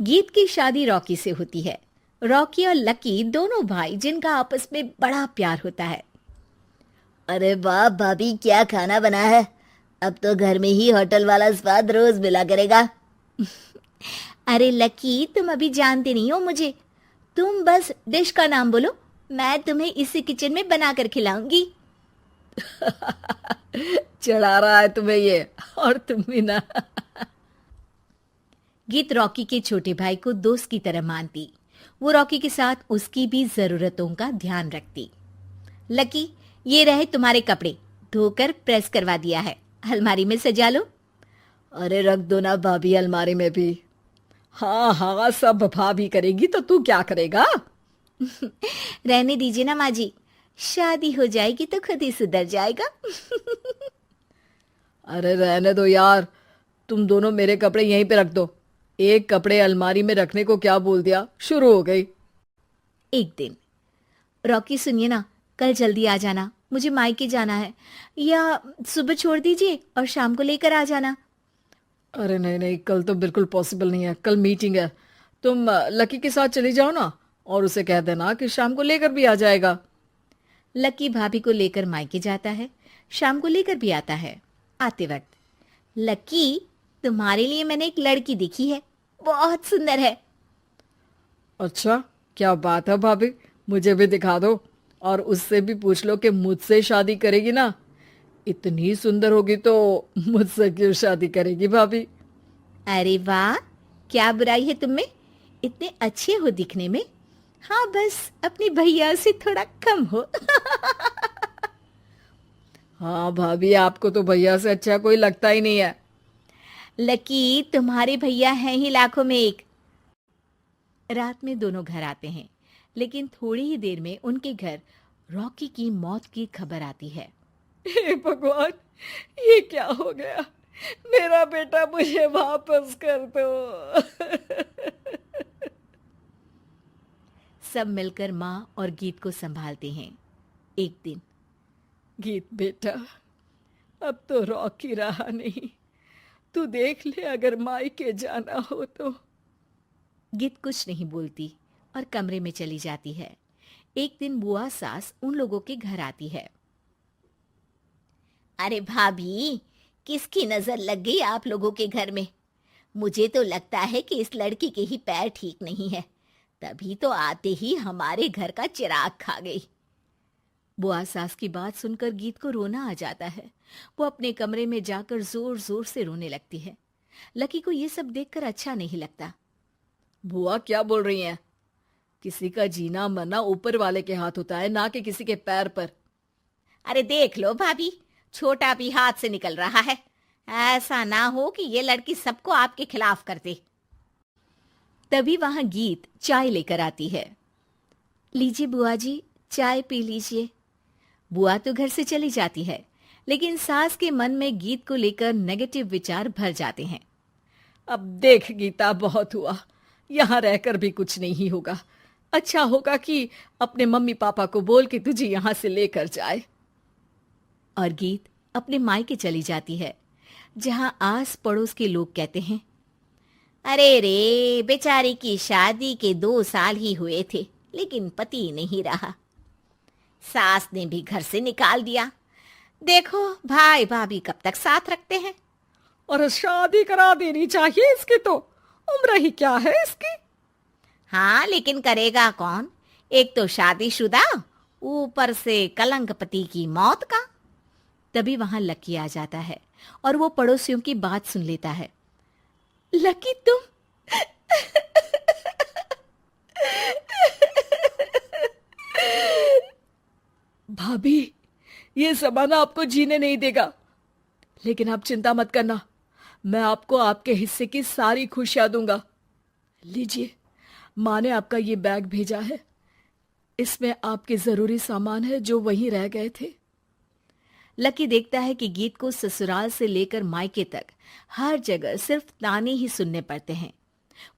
गीत की शादी रॉकी से होती है। रॉकी और लकी दोनों भाई जिनका आपस में बड़ा प्यार होता है। अरे वाह भाभी, क्या खाना बना है। अब तो घर में ही होटल वाला स्वाद रोज मिला करेगा। अरे लकी, तुम अभी जानते नहीं हो मुझे। तुम बस डिश का नाम बोलो, मैं तुम्हें इसी किचन में बनाकर खिलाऊंगी। चढ़ा रहा है तुम्हें ये, और तुम भी ना। गीत रॉकी के छोटे भाई को दोस्त की तरह मानती। वो रॉकी के साथ उसकी भी जरूरतों का ध्यान रखती। लकी, ये रहे तुम्हारे कपड़े, धोकर प्रेस करवा दिया है, अलमारी में सजा लो। अरे रख दो ना भाभी अलमारी में भी। हाँ हाँ, सब भाभी करेगी तो तू क्या करेगा। रहने दीजिए ना माँ जी, शादी हो जाएगी तो खुद ही सुधर जाएगा। अरे रहने दो यार, तुम दोनों मेरे कपड़े यहीं पे रख दो। एक कपड़े अलमारी में रखने को क्या बोल दिया, शुरू हो गई। एक दिन, रॉकी सुनिए ना, कल जल्दी आ जाना, मुझे मायके जाना है, या सुबह छोड़ दीजिए और शाम को लेकर आ जाना। अरे नहीं नहीं, कल तो बिल्कुल पॉसिबल नहीं है, कल मीटिंग है। तुम लकी के साथ चली जाओ ना, और उसे कह देना कि शाम को लेकर भी आ जाएगा। लकी भाभी को लेकर मायके जाता है, शाम को लेकर भी आता है। आते वक्त, लकी, तुम्हारे लिए मैंने एक लड़की देखी है, बहुत सुंदर है। अच्छा, क्या बात है भाभी, मुझे भी दिखा दो, और उससे भी पूछ लो कि मुझसे शादी करेगी ना। इतनी सुंदर होगी तो मुझसे क्यों शादी करेगी भाभी। अरे वाह, क्या बुराई है तुम में, इतने अच्छे हो दिखने में। हाँ, बस अपनी भैया से थोड़ा कम हो। हाँ भाभी, आपको तो भैया से अच्छा कोई लगता ही नहीं है। लकी, तुम्हारे भैया हैं ही लाखों में एक। रात में दोनों घर आते हैं, लेकिन थोड़ी ही देर में उनके घर रॉकी की मौत की खबर आती है। हे भगवान, ये क्या हो गया। मेरा बेटा मुझे वापस कर दो। सब मिलकर माँ और गीत को संभालते हैं। एक दिन, गीत बेटा, अब तो रॉकी रहा नहीं, तू देख ले अगर मायके जाना हो तो। गीत कुछ नहीं बोलती और कमरे में चली जाती है। एक दिन बुआ सास उन लोगों के घर आती है। अरे भाभी, किसकी नजर लग गई आप लोगों के घर में। मुझे तो लगता है कि इस लड़की के ही पैर ठीक नहीं है, तभी तो आते ही हमारे घर का चिराग खा गई। बुआ सास की बात सुनकर गीत को रोना आ जाता है। वो अपने कमरे में जाकर जोर जोर से रोने लगती है। लकी को ये सब देखकर अच्छा नहीं लगता। बुआ क्या बोल रही हैं? किसी का जीना मरना ऊपर वाले के हाथ होता है, ना कि किसी के पैर पर। अरे देख लो भाभी, छोटा भी हाथ से निकल रहा है। ऐसा ना हो कि ये लड़की सबको आपके खिलाफ कर दे। तभी वहां गीत चाय लेकर आती है। लीजिए बुआ जी, चाय पी लीजिए। बुआ तो घर से चली जाती है, लेकिन सास के मन में गीत को लेकर नेगेटिव विचार भर जाते हैं। अब देख गीता, बहुत हुआ, यहाँ रहकर भी कुछ नहीं होगा। अच्छा होगा कि अपने मम्मी पापा को बोल के तुझे यहाँ से लेकर जाए। और गीत अपने मायके चली जाती है, जहां आस पड़ोस के लोग कहते हैं, अरे रे, बेचारी की शादी के 2 साल ही हुए थे, लेकिन पति नहीं रहा। सास ने भी घर से निकाल दिया। देखो भाई भाभी कब तक साथ रखते हैं। और शादी करा देनी चाहिए इसकी, तो उम्र ही क्या है इसकी। हाँ, लेकिन करेगा कौन। एक तो शादीशुदा, ऊपर से कलंक पति की मौत का। तभी वहां लकी आ जाता है और वो पड़ोसियों की बात सुन लेता है। लकी, तुम भाभी, ये जमाना आपको जीने नहीं देगा, लेकिन आप चिंता मत करना, मैं आपको आपके हिस्से की सारी खुशियां दूंगा। लीजिए, माँ ने आपका ये बैग भेजा है, इसमें आपके जरूरी सामान है जो वहीं रह गए थे। लकी देखता है कि गीत को ससुराल से लेकर मायके तक हर जगह सिर्फ ताने ही सुनने पड़ते हैं।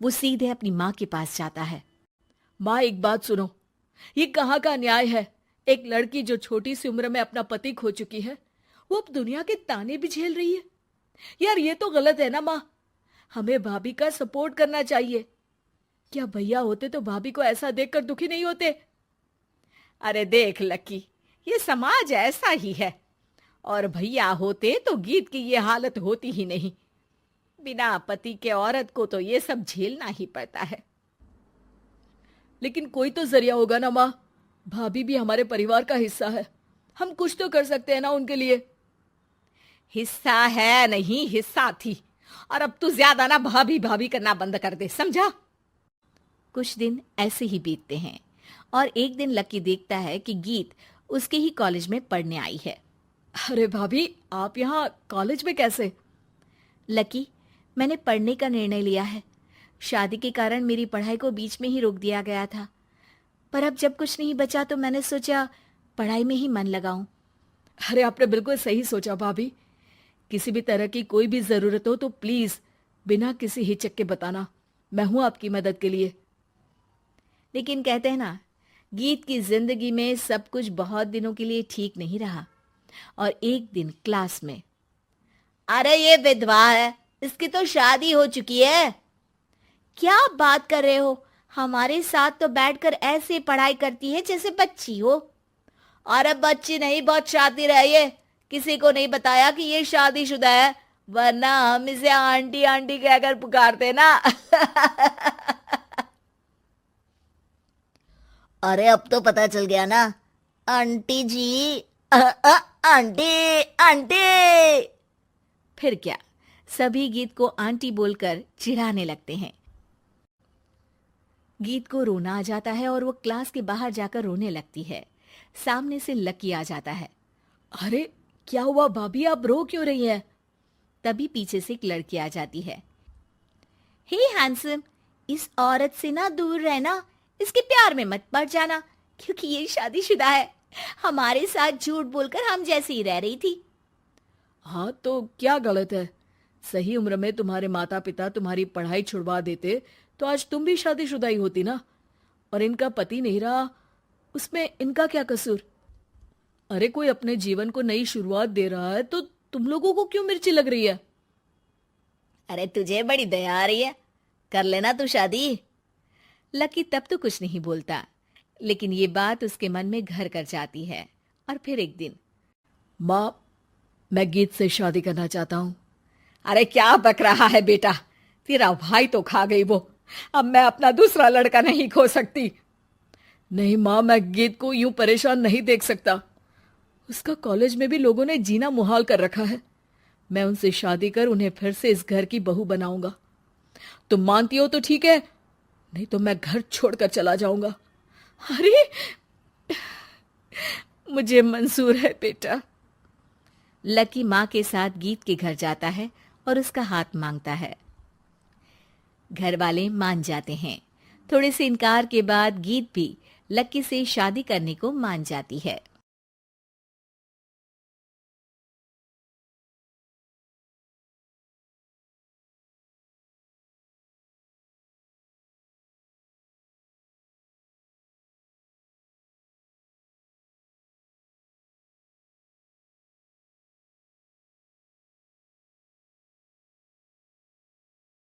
वो सीधे अपनी माँ के पास जाता है। माँ, एक बात सुनो, ये कहाँ का न्याय है। एक लड़की जो छोटी सी उम्र में अपना पति खो चुकी है, वो अब दुनिया के ताने भी झेल रही है। यार, ये तो गलत है ना माँ। हमें भाभी का सपोर्ट करना चाहिए। क्या भैया होते तो भाभी को ऐसा देखकर दुखी नहीं होते? अरे देख लकी, ये समाज ऐसा ही है, और भैया होते तो गीत की ये हालत होती ही नहीं। बिना पति के औरत को तो ये सब झेलना ही पड़ता है। लेकिन कोई तो जरिया होगा ना माँ, भाभी भी हमारे परिवार का हिस्सा है, हम कुछ तो कर सकते हैं ना उनके लिए। हिस्सा है नहीं, हिस्सा थी। और अब तू ज्यादा ना भाभी भाभी करना बंद कर दे, समझा? कुछ दिन ऐसे ही बीतते हैं और एक दिन लकी देखता है कि गीत उसके ही कॉलेज में पढ़ने आई है। अरे भाभी, आप यहाँ कॉलेज में कैसे? लकी, मैंने पढ़ने का निर्णय लिया है। शादी के कारण मेरी पढ़ाई को बीच में ही रोक दिया गया था, पर अब जब कुछ नहीं बचा तो मैंने सोचा पढ़ाई में ही मन लगाऊं। अरे आपने बिल्कुल सही सोचा भाभी। किसी भी तरह की कोई भी जरूरत हो तो प्लीज बिना किसी हिचक के बताना, मैं हूं आपकी मदद के लिए। लेकिन कहते हैं ना, गीत की जिंदगी में सब कुछ बहुत दिनों के लिए ठीक नहीं रहा और एक दिन क्लास में, अरे ये विधवा है, इसकी तो शादी हो चुकी है। क्या बात कर रहे हो? हमारे साथ तो बैठकर ऐसे पढ़ाई करती है जैसे बच्ची हो। अरे बच्ची नहीं, बहुत शातिर है ये। किसी को नहीं बताया कि ये शादीशुदा है, वरना हम इसे आंटी आंटी कहकर पुकारते ना। अरे अब तो पता चल गया ना आंटी जी। Aunty aunty. फिर क्या, सभी गीत को आंटी बोलकर चिढ़ाने लगते हैं। गीत को रोना आ जाता है और वो क्लास के बाहर जाकर रोने लगती है। सामने से लकी आ जाता है। अरे क्या हुआ भाभी, आप रो क्यों रही हैं? तभी पीछे से एक लड़की आ जाती है। हे हैंडसम, इस औरत से ना दूर रहना, इसके प्यार में मत पड़ जाना, क्योंकि ये शादीशुदा है। हमारे साथ झूठ बोलकर हम जैसी ही रह रही थी। हाँ तो क्या गलत है? सही उम्र में तुम्हारे माता पिता तुम्हारी पढ़ाई छुड़वा देते तो आज तुम भी शादीशुदा ही होती ना। और इनका पति नहीं रहा, उसमें इनका क्या कसूर? अरे कोई अपने जीवन को नई शुरुआत दे रहा है तो तुम लोगों को क्यों मिर्ची लग रही है? अरे तुझे बड़ी दया आ रही है, कर लेना तू शादी। लकी तब तो कुछ नहीं बोलता, लेकिन ये बात उसके मन में घर कर जाती है। और फिर एक दिन, माँ, मैं गीत से शादी करना चाहता हूँ। अरे क्या बक रहा है बेटा, तेरा भाई तो खा गई वो, अब मैं अपना दूसरा लड़का नहीं खो सकती। नहीं माँ, मैं गीत को यूं परेशान नहीं देख सकता। उसका कॉलेज में भी लोगों ने जीना मुहाल कर रखा है। मैं उनसे शादी कर उन्हें फिर से इस घर की बहू बनाऊंगा। तुम मानती हो तो ठीक है, नहीं तो मैं घर छोड़कर चला जाऊंगा। अरे मुझे मंजूर है बेटा। लकी माँ के साथ गीत के घर जाता है और उसका हाथ मांगता है। घर वाले मान जाते हैं। थोड़े से इनकार के बाद गीत भी लकी से शादी करने को मान जाती है।